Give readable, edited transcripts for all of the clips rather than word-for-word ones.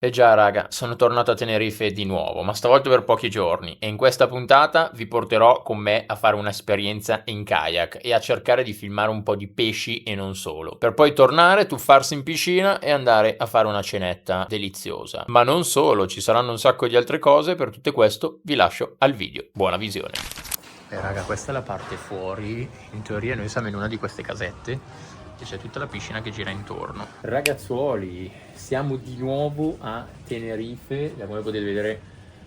E già raga, sono tornato a Tenerife di nuovo, ma stavolta per pochi giorni e in questa puntata vi porterò con me a fare un'esperienza in kayak e a cercare di filmare un po' di pesci e non solo, per poi tornare, tuffarsi in piscina e andare a fare una cenetta deliziosa. Ma non solo, ci saranno un sacco di altre cose, per tutto questo vi lascio al video. Buona visione. Raga, questa è la parte fuori, in teoria noi siamo in una di queste casette e c'è tutta la piscina che gira intorno. Ragazzuoli, siamo di nuovo a Tenerife, come potete vedere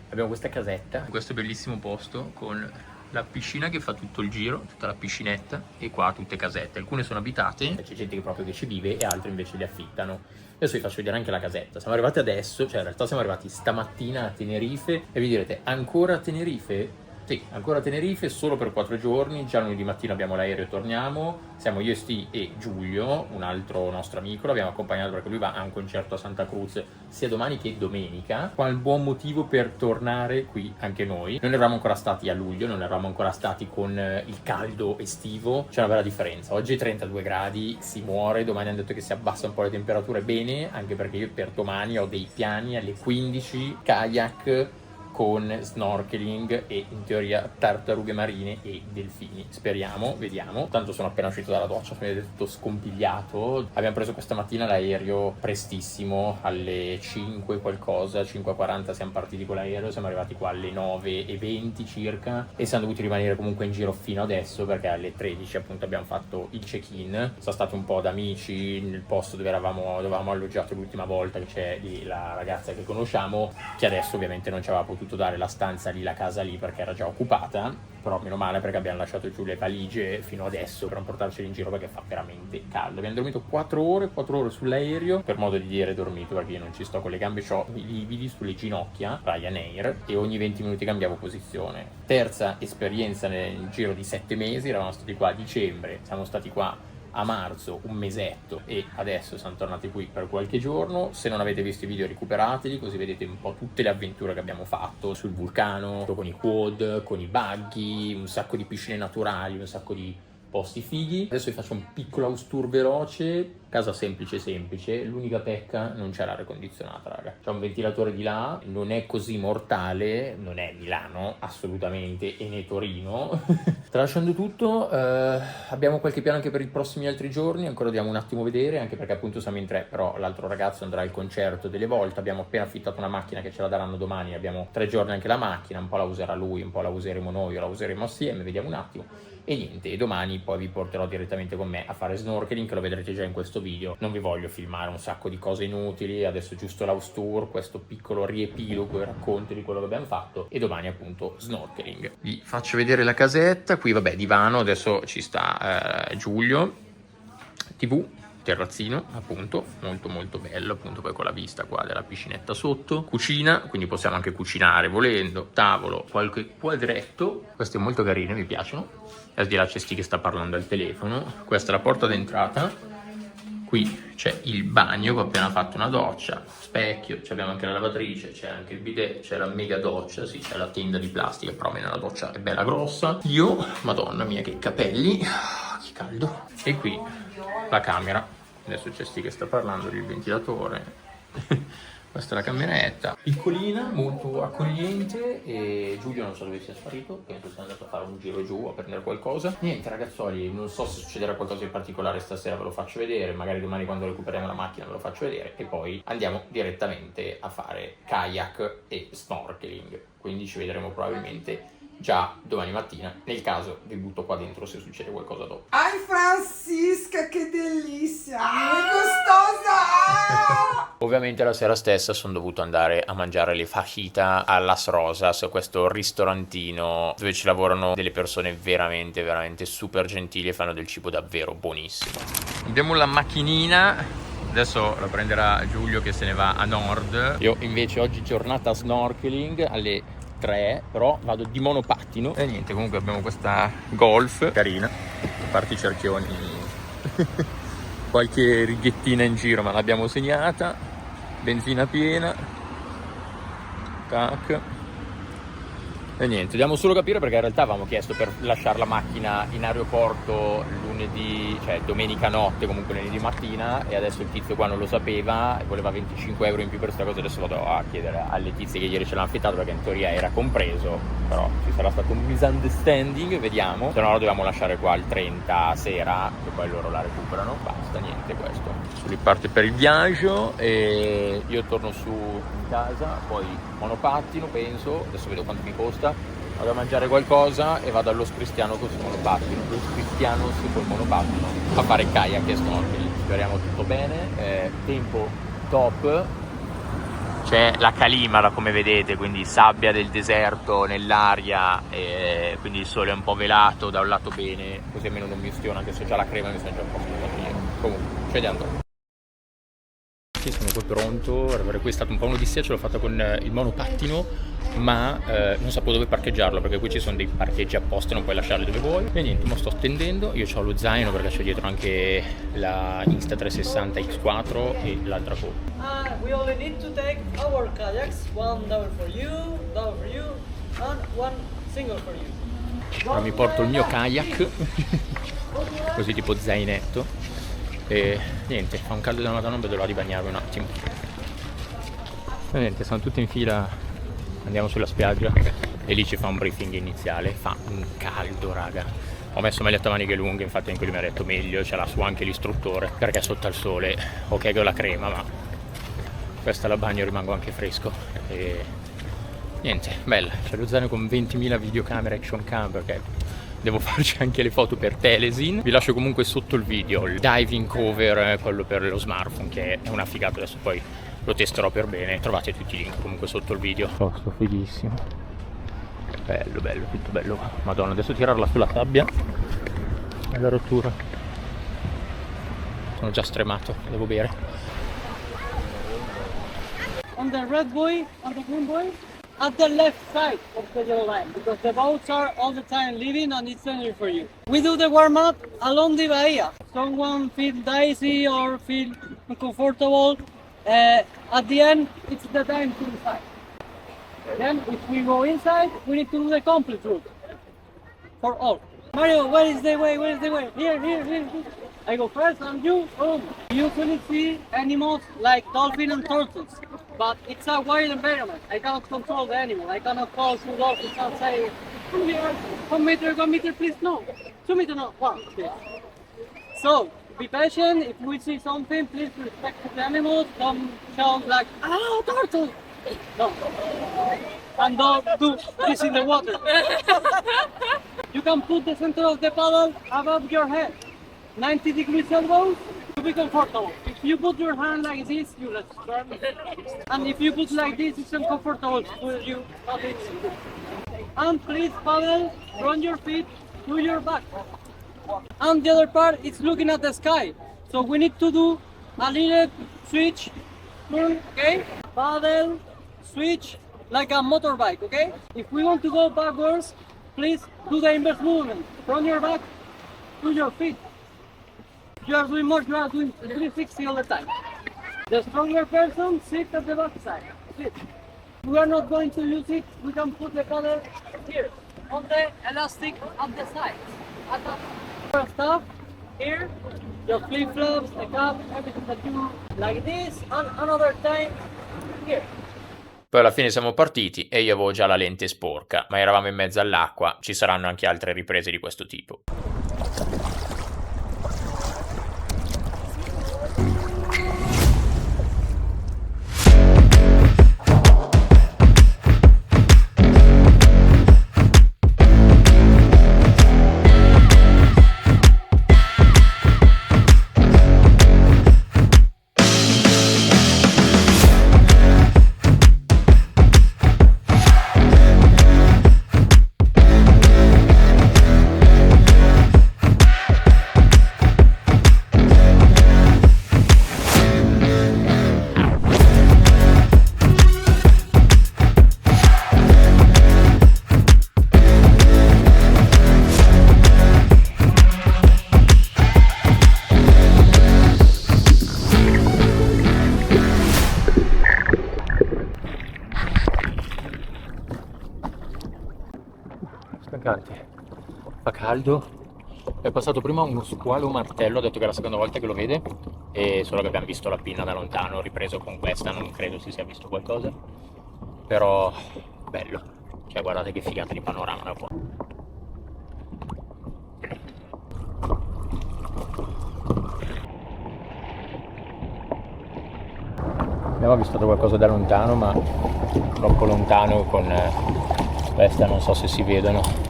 abbiamo questa casetta, questo bellissimo posto con la piscina che fa tutto il giro, tutta la piscinetta, e qua tutte casette, alcune sono abitate, c'è gente che proprio che ci vive e altre invece le affittano. Adesso vi faccio vedere anche la casetta. Siamo arrivati adesso, cioè in realtà siamo arrivati stamattina a Tenerife e vi direte ancora a Tenerife? Sì, ancora a Tenerife solo per 4 giorni, già lunedì mattina abbiamo l'aereo e torniamo, siamo io, Sti e Giulio, un altro nostro amico, l'abbiamo accompagnato perché lui va a un concerto a Santa Cruz sia domani che domenica, qual buon motivo per tornare qui anche noi. Non eravamo ancora stati a luglio, non eravamo ancora stati con il caldo estivo, c'è una bella differenza, oggi è 32 gradi, si muore, domani hanno detto che si abbassa un po' le temperature, bene, anche perché io per domani ho dei piani alle 15, kayak, con snorkeling e in teoria tartarughe marine e delfini, speriamo, vediamo. Tanto sono appena uscito dalla doccia, sono tutto scompigliato. Abbiamo preso questa mattina l'aereo prestissimo, alle 5 qualcosa, 5:40 siamo partiti con l'aereo, siamo arrivati qua alle 9:20 circa e siamo dovuti rimanere comunque in giro fino adesso perché alle 13 appunto abbiamo fatto il check-in. Sono stati un po' da amici nel posto dove avevamo alloggiato l'ultima volta, che c'è lì la ragazza che conosciamo, che adesso ovviamente non ci aveva potuto dare la stanza lì, la casa lì, perché era già occupata, però meno male perché abbiamo lasciato giù le valigie fino adesso per non portarceli in giro perché fa veramente caldo. Abbiamo dormito 4 ore sull'aereo, per modo di dire dormito perché io non ci sto con le gambe, ho i lividi sulle ginocchia, Ryanair, e ogni 20 minuti cambiavo posizione. Terza esperienza nel giro di 7 mesi, eravamo stati qua a dicembre, siamo stati qua a marzo, un mesetto, e adesso siamo tornati qui per qualche giorno. Se non avete visto i video recuperateli, così vedete un po' tutte le avventure che abbiamo fatto sul vulcano, con i quad, con i buggy, un sacco di piscine naturali, un sacco di posti fighi. Adesso vi faccio un piccolo house tour veloce, casa semplice, l'unica pecca non c'è l'aria condizionata raga, c'è un ventilatore di là, non è così mortale, non è Milano assolutamente e né Torino. Tralasciando tutto, abbiamo qualche piano anche per i prossimi altri giorni, ancora dobbiamo un attimo vedere, anche perché appunto siamo in 3, però l'altro ragazzo andrà al concerto delle Volte, abbiamo appena affittato una macchina che ce la daranno domani, abbiamo 3 giorni anche la macchina, un po' la userà lui, un po' la useremo noi, o la useremo assieme, vediamo un attimo. E niente, domani poi vi porterò direttamente con me a fare snorkeling, che lo vedrete già in questo video. Non vi voglio filmare un sacco di cose inutili, adesso giusto l'house tour, questo piccolo riepilogo e racconto di quello che abbiamo fatto, e domani appunto snorkeling. Vi faccio vedere la casetta, qui vabbè divano, adesso ci sta Giulio, TV, terrazzino appunto, molto bello, appunto poi con la vista qua della piscinetta sotto, cucina, quindi possiamo anche cucinare volendo, tavolo, qualche quadretto, queste molto carine, mi piacciono, e al di là c'è Sti che sta parlando al telefono. Questa è la porta d'entrata, qui c'è il bagno che ho appena fatto una doccia, specchio, abbiamo anche la lavatrice, c'è anche il bidet, c'è la mega doccia, sì c'è la tenda di plastica, però almeno la doccia è bella grossa. Io, madonna mia che capelli, che caldo. E qui la camera, adesso c'è Sti che sta parlando del ventilatore. Questa è la cameretta, piccolina, molto accogliente, e Giulio non so dove sia sparito, penso sia andato a fare un giro giù a prendere qualcosa. Niente ragazzoli, non so se succederà qualcosa di particolare stasera, ve lo faccio vedere, magari domani quando recuperiamo la macchina ve lo faccio vedere, e poi andiamo direttamente a fare kayak e snorkeling, quindi ci vedremo probabilmente già domani mattina, nel caso vi butto qua dentro se succede qualcosa dopo. Ai Francisca, che delizia! Muy gustosa! Ovviamente la sera stessa sono dovuto andare a mangiare le fajita a Las Rosas, questo ristorantino dove ci lavorano delle persone veramente super gentili e fanno del cibo davvero buonissimo. Abbiamo la macchinina, adesso la prenderà Giulio che se ne va a nord. Io invece oggi giornata snorkeling alle 3, però vado di monopattino. E niente, comunque abbiamo questa Golf carina, a parte i cerchioni qualche righettina in giro ma l'abbiamo segnata, benzina piena, tac, E niente, dobbiamo solo capire perché in realtà avevamo chiesto per lasciare la macchina in aeroporto lunedì, cioè domenica notte, comunque lunedì mattina, e adesso il tizio qua non lo sapeva e voleva 25 euro in più per questa cosa. Adesso vado a chiedere alle tizie che ieri ce l'hanno affittato perché in teoria era compreso, però ci sarà stato un misunderstanding, vediamo. Se no lo dobbiamo lasciare qua il 30 sera e poi loro la recuperano. Basta, niente, questo. Lui parte per il viaggio e io torno su in casa, poi monopattino penso, adesso vedo quanto mi costa, vado a mangiare qualcosa e vado allo Cristiano col monopattino, lo Cristiano col monopattino a fare kayak e snorkeling. Speriamo tutto bene, tempo top, c'è la calimara come vedete, quindi sabbia del deserto nell'aria, e quindi il sole è un po' velato, da un lato bene, così almeno non mi ustiona, anche se ho già la crema mi sono già un po' finito. Comunque, ci vediamo. Sì, sono poi pronto, qui è stato un po' un'odissea, ce l'ho fatta con il monopattino, ma non sapevo dove parcheggiarlo perché qui ci sono dei parcheggi apposta, non puoi lasciarli dove vuoi. E niente, mi sto stendendo, io ho lo zaino perché c'è dietro anche la Insta360 X4 e l'altra coda. We only need to take our kayaks, one double for you, and one single for you. Ora mi porto il mio kayak, così tipo zainetto. E niente, fa un caldo della madonna, non vedo l'ora di bagnarmi un attimo. E niente, sono tutti in fila, andiamo sulla spiaggia e lì ci fa un briefing iniziale. Fa un caldo, raga. Ho messo maglietta a maniche lunghe, infatti anche lui mi ha detto meglio, ce l'ha su anche l'istruttore, perché sotto al sole, ok che ho la crema, ma questa la bagno e rimango anche fresco. E niente, bella, c'è lo zaino con 20.000 videocamere action cam perché devo farci anche le foto per Telesin. Vi lascio comunque sotto il video il diving cover, quello per lo smartphone, che è una figata, adesso poi lo testerò per bene. Trovate tutti i link comunque sotto il video. Oh, sto fighissimo. Bello, bello, tutto bello. Madonna, adesso tirarla sulla sabbia è la rottura. Sono già stremato, devo bere. On the red buoy, on the green buoy, at the left side of the yellow line, because the boats are all the time leaving and it's only for you. We do the warm-up along the bahia. Someone feel dicey or feel uncomfortable, at the end, it's the time to inside. Then, if we go inside, we need to do the complete route for all. Mario, where is the way? Where is the way? Here, here, here, here. I go first and you, boom. You usually see animals like dolphins and turtles, but it's a wild environment. I cannot control the animal. I cannot call two dolphins and say, come here, 1 meter, please, no. 2 meters, no, 1, please. So, be patient. If we see something, please respect the animals. Don't shout like, oh, turtle. No. And don't do this in the water. You can put the center of the paddle above your head. 90 degrees elbows to be comfortable. If you put your hand like this, you let start. And if you put like this, it's uncomfortable for you. And please paddle from your feet to your back. And the other part is looking at the sky. So we need to do a little switch, turn, okay? Paddle, switch, like a motorbike, okay? If we want to go backwards, please do the inverse movement. From your back to your feet. You are doing more, you are doing 360 all the time. The stronger person sits at the back side. Sit. We are not going to use it, we can put the paddle here, on the elastic at the side. At the stuff, here, your flip-flops, the cap, everything that you like this, and another time, here. Poi alla fine siamo partiti e io avevo già la lente sporca, ma eravamo in mezzo all'acqua, ci saranno anche altre riprese di questo tipo. stancante. Fa caldo. È passato prima uno squalo martello, ha detto che è la seconda volta che lo vede, e solo che abbiamo visto la pinna da lontano, ho ripreso con questa, non credo si sia visto qualcosa. Però bello. Cioè guardate che figata di panorama da qua. Abbiamo avvistato qualcosa da lontano, ma troppo lontano con questa, non so se si vedono.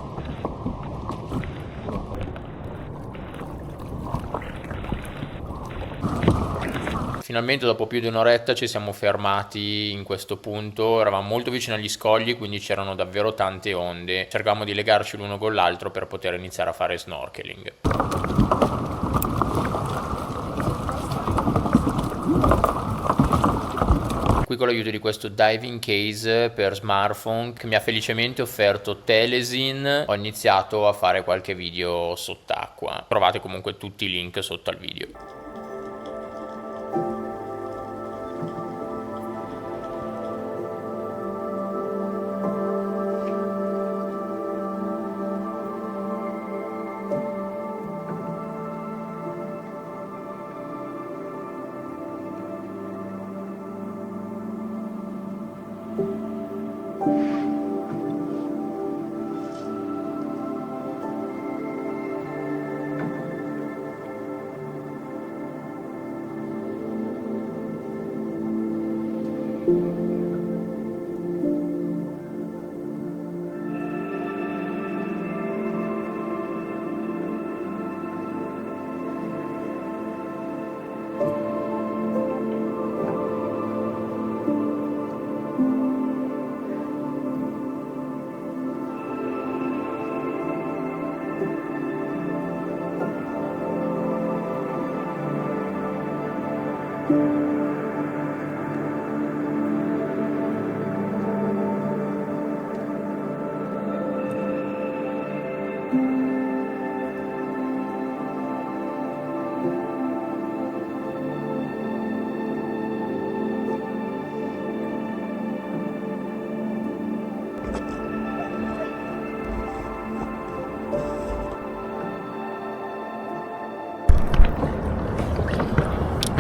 Finalmente dopo più di un'oretta ci siamo fermati in questo punto, eravamo molto vicini agli scogli, quindi c'erano davvero tante onde. Cercavamo di legarci l'uno con l'altro per poter iniziare a fare snorkeling. Qui con l'aiuto di questo diving case per smartphone che mi ha felicemente offerto Telesin, ho iniziato a fare qualche video sott'acqua. Trovate comunque tutti i link sotto al video.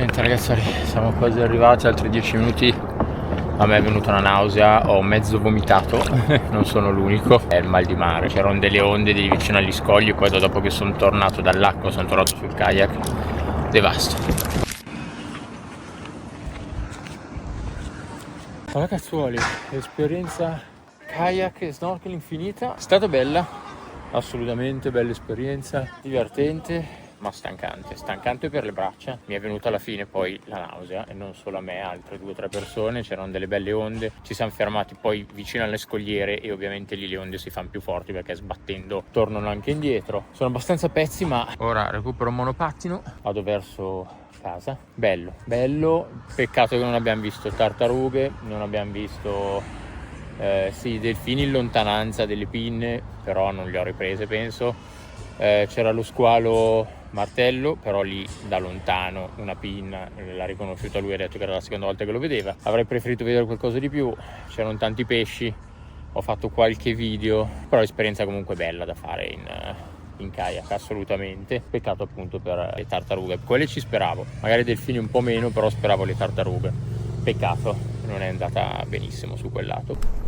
Niente ragazzi, siamo quasi arrivati, altri 10 minuti. A me è venuta una nausea, ho mezzo vomitato, non sono l'unico, è il mal di mare. C'erano delle onde di vicino agli scogli, poi dopo che sono tornato dall'acqua, sono tornato sul kayak, devasto. Allora cazzuoli, esperienza kayak e snorkeling finita, è stata bella, assolutamente bella esperienza, divertente. Ma stancante per le braccia. Mi è venuta alla fine poi la nausea, e non solo a me, altre 2 o 3 persone. C'erano delle belle onde, ci siamo fermati poi vicino alle scogliere e ovviamente lì le onde si fanno più forti perché sbattendo tornano anche indietro. Sono abbastanza pezzi, ma ora recupero un monopattino, vado verso casa. Bello, peccato che non abbiamo visto tartarughe, non abbiamo visto sì, delfini in lontananza, delle pinne, però non le ho riprese penso. C'era lo squalo martello, però lì da lontano una pinna l'ha riconosciuta lui, ha detto che era la seconda volta che lo vedeva. Avrei preferito vedere qualcosa di più, c'erano tanti pesci, ho fatto qualche video, però esperienza comunque bella da fare in kayak, assolutamente. Peccato appunto per le tartarughe, quelle ci speravo, magari delfini un po' meno, però speravo le tartarughe. Peccato, non è andata benissimo su quel lato.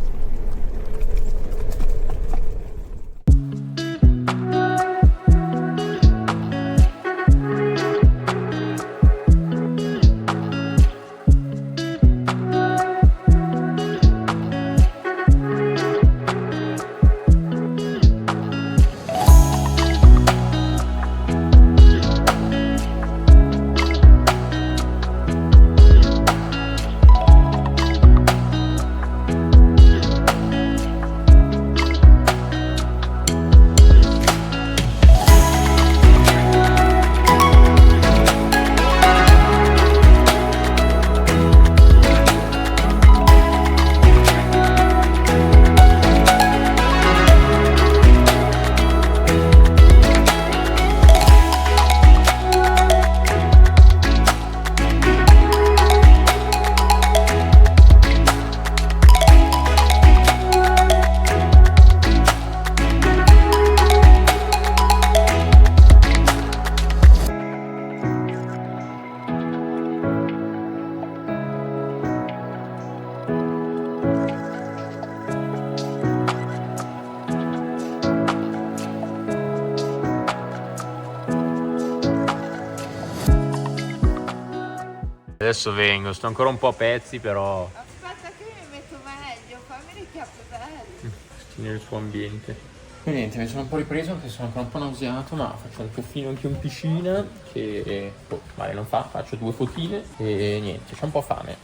Adesso vengo, sto ancora un po' a pezzi, però Aspetta che mi metto meglio, fammi le chiappe belle. nel suo ambiente. E niente, mi sono un po' ripreso anche se sono ancora un po' nauseato, ma faccio un tuffino anche in piscina che male non fa, faccio 2 fotine e niente, c'ho un po' fame.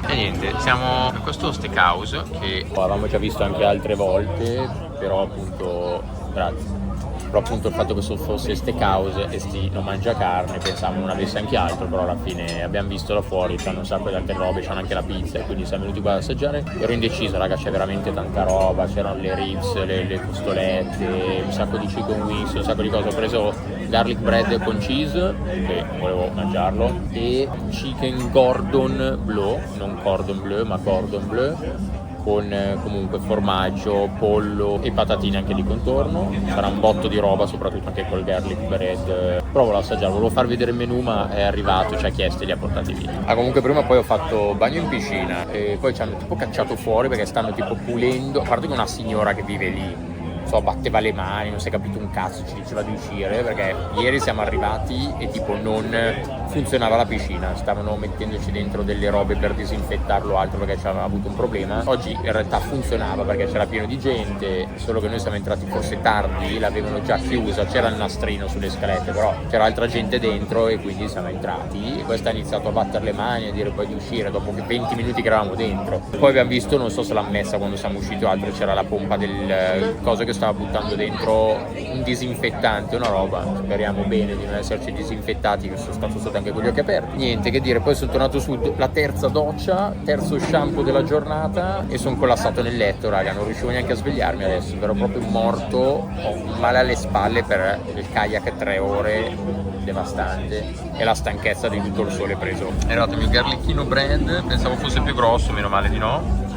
E niente, siamo in questo steakhouse che avevamo già visto anche altre volte, però appunto, grazie. Però appunto il fatto che fosse steakhouse e sti non mangia carne, pensavo non avesse anche altro, però alla fine abbiamo visto là fuori, c'hanno un sacco di altre robe, c'hanno anche la pizza e quindi siamo venuti qua ad assaggiare. Ero indeciso, raga, c'è veramente tanta roba, c'erano le ribs, le costolette, un sacco di chicken wings, un sacco di cose. Ho preso garlic bread con cheese, che volevo mangiarlo, e chicken cordon bleu, non cordon bleu ma cordon bleu, con comunque formaggio, pollo e patatine anche di contorno. Sarà un botto di roba, soprattutto anche col garlic bread. Però volevo assaggiare, volevo far vedere il menù, ma è arrivato, ci ha chiesto e li ha portati via. Comunque prima poi ho fatto bagno in piscina e poi ci hanno tipo cacciato fuori perché stanno tipo pulendo, a parte che una signora che vive lì, batteva le mani, non si è capito un cazzo, ci diceva di uscire perché ieri siamo arrivati e tipo non funzionava la piscina, stavano mettendoci dentro delle robe per disinfettarlo o altro perché c'avevano avuto un problema. Oggi in realtà funzionava perché c'era pieno di gente, solo che noi siamo entrati forse tardi, l'avevano già chiusa, c'era il nastrino sulle scalette, però c'era altra gente dentro e quindi siamo entrati e questa ha iniziato a battere le mani e a dire poi di uscire dopo che 20 minuti che eravamo dentro. Poi abbiamo visto, non so se l'ha messa quando siamo usciti o altro, c'era la pompa del coso che stava buttando dentro un disinfettante, una roba. Speriamo bene di non esserci disinfettati, che sono stato sotto anche con gli occhi aperti. Niente che dire, poi sono tornato su, la terza doccia, terzo shampoo della giornata e sono collassato nel letto, raga, non riuscivo neanche a svegliarmi adesso, ero proprio morto, ho un male alle spalle per il kayak 3 ore, devastante, e la stanchezza di tutto il sole preso. È arrivato il mio garlichino bread, pensavo fosse più grosso, meno male di no.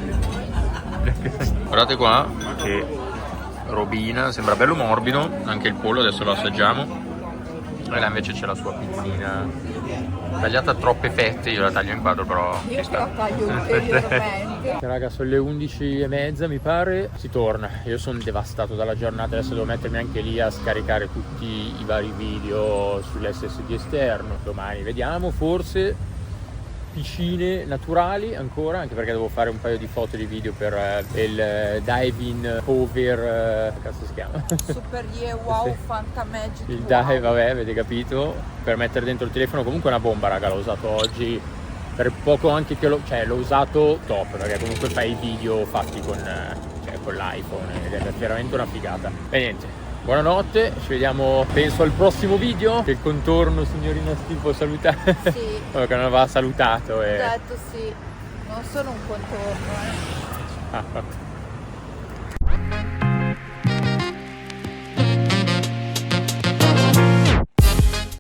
Guardate qua che robina, sembra bello morbido, anche il pollo adesso lo assaggiamo. E là invece c'è la sua pizzina tagliata a troppe fette, io la taglio in quadro però Io che la taglio ulteriormente. Raga, sono le 11:30 mi pare, si torna. Io sono devastato dalla giornata, adesso devo mettermi anche lì a scaricare tutti i vari video sull'SSD esterno. Domani vediamo, forse piscine naturali ancora, anche perché devo fare un paio di foto e di video per il diving over, cazzo si chiama? Super wow, Sì. Fanta Magic. Il wow. dive, vabbè, avete capito, per mettere dentro il telefono. Comunque è una bomba, raga, l'ho usato oggi per poco anche che l'ho usato top, perché comunque fai i video fatti con l'iPhone ed è veramente una figata. E niente, buonanotte, ci vediamo penso al prossimo video, che il contorno signorina Steve può salutare. Sì. Che non aveva salutato Ho detto sì, non sono un contorno, Ah,